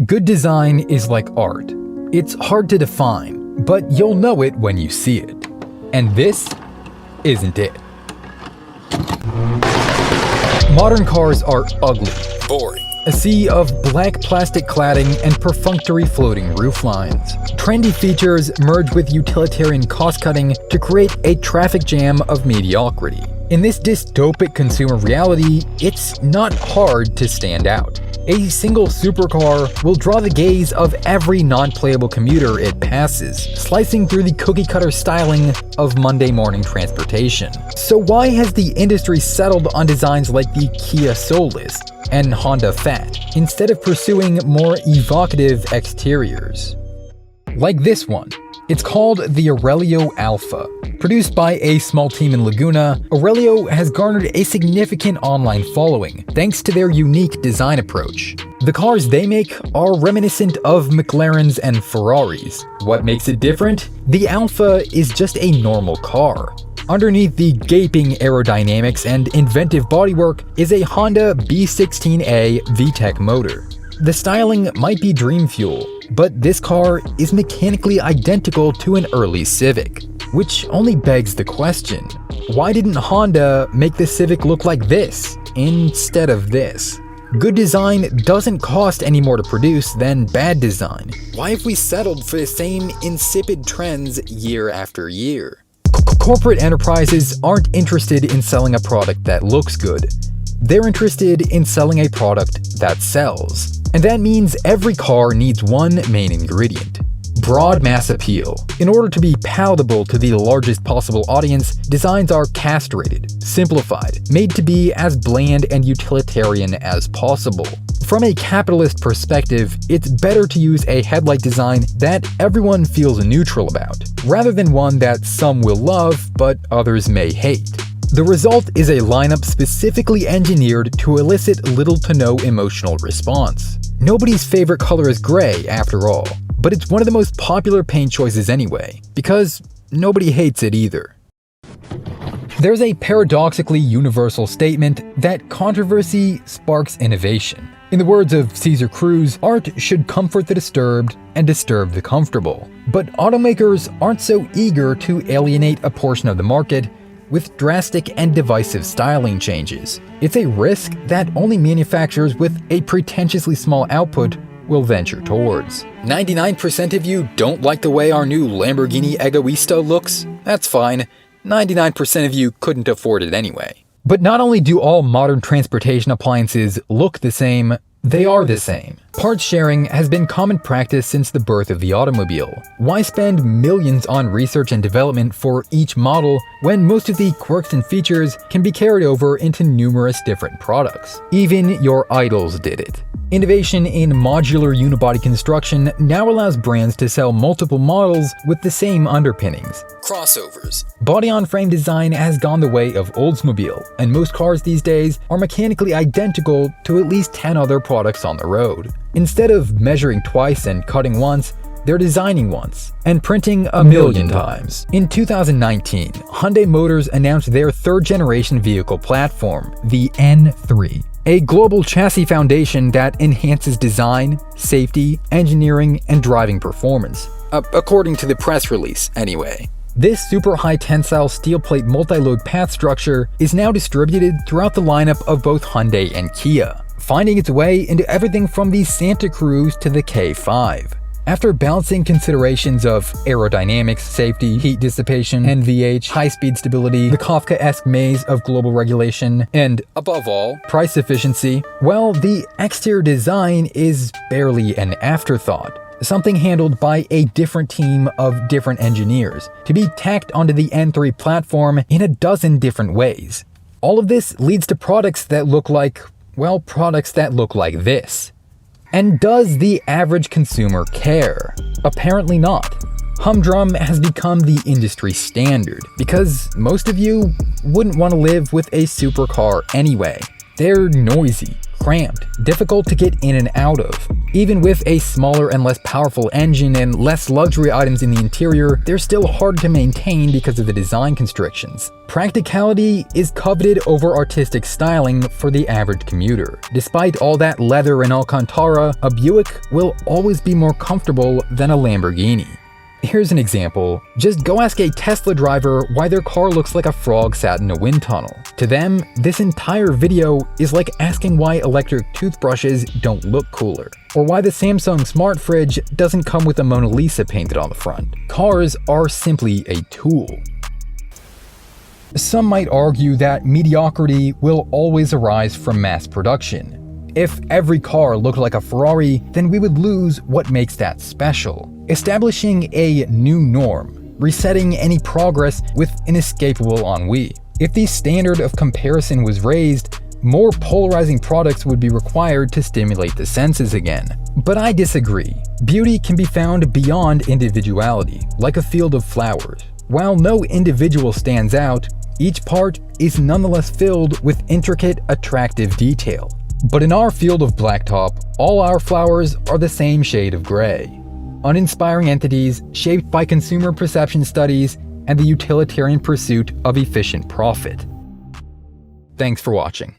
Good design is like art. It's hard to define, but you'll know it when you see it. And this isn't it. Modern cars are ugly, boring, a sea of black plastic cladding and perfunctory floating rooflines. Trendy features merge with utilitarian cost-cutting to create a traffic jam of mediocrity. In this dystopic consumer reality, it's not hard to stand out. A single supercar will draw the gaze of every non-playable commuter it passes, slicing through the cookie-cutter styling of Monday morning transportation. So why has the industry settled on designs like the Kia Solis and Honda Fat, instead of pursuing more evocative exteriors? Like this one. It's called the Aurelio Alpha. Produced by a small team in Laguna, Aurelio has garnered a significant online following thanks to their unique design approach. The cars they make are reminiscent of McLarens and Ferraris. What makes it different? The Alpha is just a normal car. Underneath the gaping aerodynamics and inventive bodywork is a Honda B16A VTEC motor. The styling might be dream fuel, but this car is mechanically identical to an early Civic, which only begs the question, why didn't Honda make the Civic look like this instead of this? Good design doesn't cost any more to produce than bad design. Why have we settled for the same insipid trends year after year? Corporate enterprises aren't interested in selling a product that looks good. They're interested in selling a product that sells. And that means every car needs one main ingredient: broad mass appeal. In order to be palatable to the largest possible audience, designs are castrated, simplified, made to be as bland and utilitarian as possible. From a capitalist perspective, it's better to use a headlight design that everyone feels neutral about, rather than one that some will love but others may hate. The result is a lineup specifically engineered to elicit little to no emotional response. Nobody's favorite color is gray, after all, but it's one of the most popular paint choices anyway, because nobody hates it either. There's a paradoxically universal statement that controversy sparks innovation. In the words of Cesar Cruz, art should comfort the disturbed and disturb the comfortable. But automakers aren't so eager to alienate a portion of the market with drastic and divisive styling changes. It's a risk that only manufacturers with a pretentiously small output will venture towards. 99% of you don't like the way our new Lamborghini Egoista looks? That's fine. 99% of you couldn't afford it anyway. But not only do all modern transportation appliances look the same, they are the same. Parts sharing has been common practice since the birth of the automobile. Why spend millions on research and development for each model when most of the quirks and features can be carried over into numerous different products? Even your idols did it. Innovation in modular unibody construction now allows brands to sell multiple models with the same underpinnings. Crossovers. Body-on-frame design has gone the way of Oldsmobile, and most cars these days are mechanically identical to at least 10 other products on the road. Instead of measuring twice and cutting once, they're designing once and printing a million times. In 2019, Hyundai Motors announced their third-generation vehicle platform, the N3. A global chassis foundation that enhances design, safety, engineering, and driving performance. According to the press release, anyway. This super high tensile steel plate multi-load path structure is now distributed throughout the lineup of both Hyundai and Kia, finding its way into everything from the Santa Cruz to the K5. After balancing considerations of aerodynamics, safety, heat dissipation, NVH, high-speed stability, the Kafkaesque maze of global regulation, and, above all, price efficiency, well, the exterior design is barely an afterthought. Something handled by a different team of different engineers, to be tacked onto the N3 platform in a dozen different ways. All of this leads to products that look like, well, products that look like this. And does the average consumer care? Apparently not. Humdrum has become the industry standard, because most of you wouldn't want to live with a supercar anyway. They're noisy, cramped, difficult to get in and out of. Even with a smaller and less powerful engine and less luxury items in the interior, they're still hard to maintain because of the design constrictions. Practicality is coveted over artistic styling for the average commuter. Despite all that leather and Alcantara, a Buick will always be more comfortable than a Lamborghini. Here's an example. Just go ask a Tesla driver why their car looks like a frog sat in a wind tunnel. To them, this entire video is like asking why electric toothbrushes don't look cooler, or why the Samsung smart fridge doesn't come with a Mona Lisa painted on the front. Cars are simply a tool. Some might argue that mediocrity will always arise from mass production. If every car looked like a Ferrari, then we would lose what makes that special, establishing a new norm, resetting any progress with inescapable ennui. If the standard of comparison was raised, more polarizing products would be required to stimulate the senses again. But I disagree. Beauty can be found beyond individuality, like a field of flowers. While no individual stands out, each part is nonetheless filled with intricate, attractive detail. But in our field of blacktop, all our flowers are the same shade of gray. Uninspiring entities shaped by consumer perception studies and the utilitarian pursuit of efficient profit. Thanks for watching.